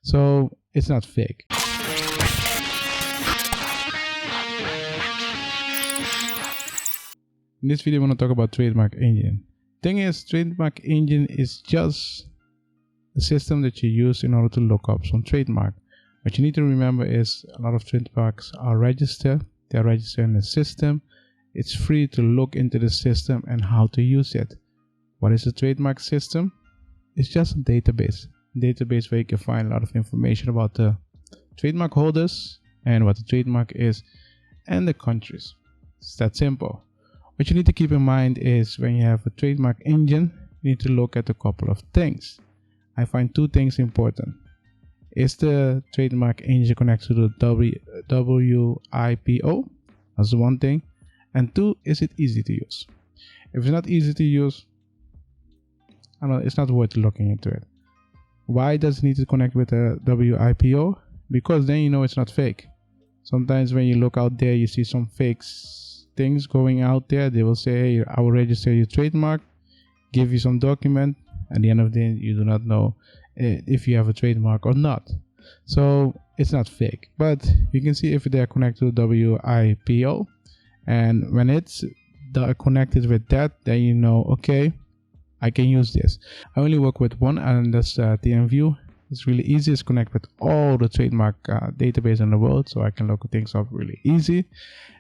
So it's not fake. In this video, I want to talk about Trademark Engine. Thing is, Trademark Engine is just the system that you use in order to look up some trademark. What you need to remember is a lot of trademarks are registered. They're registered in the system. It's free to look into the system and how to use it. What is a trademark system? It's just a database. Database where you can find a lot of information about the trademark holders and what the trademark is and the countries. It's that simple. What you need to keep in mind is when you have a trademark engine, you need to look at a couple of things. I find two things important. Is the trademark engine connected to the WIPO? That's one thing. And two, is it easy to use? If it's not easy to use, it's not worth looking into it. Why does it need to connect with the WIPO? Because then you know it's not fake. Sometimes when you look out there, you see some fake things going out there. They will say, hey, I will register your trademark, give you some document. At the end of the day, you do not know if you have a trademark or not. So it's not fake. But you can see if they are connected to WIPO. And when it's connected with that, then you know, okay, I can use this. I only work with one, and that's TMView. It's really easy. It's connect with all the trademark database in the world, so I can look things up really easy.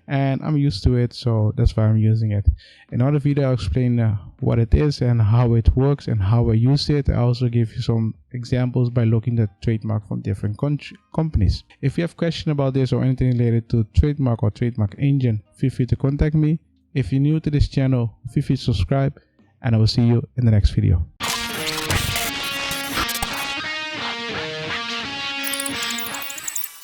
And I'm used to it, so that's why I'm using it. In other video, I'll explain what it is and how it works and how I use it. I also give you some examples by looking at trademark from different companies. If you have questions about this or anything related to trademark or trademark engine, feel free to contact me. If you're new to this channel, feel free to subscribe, and I will see you in the next video.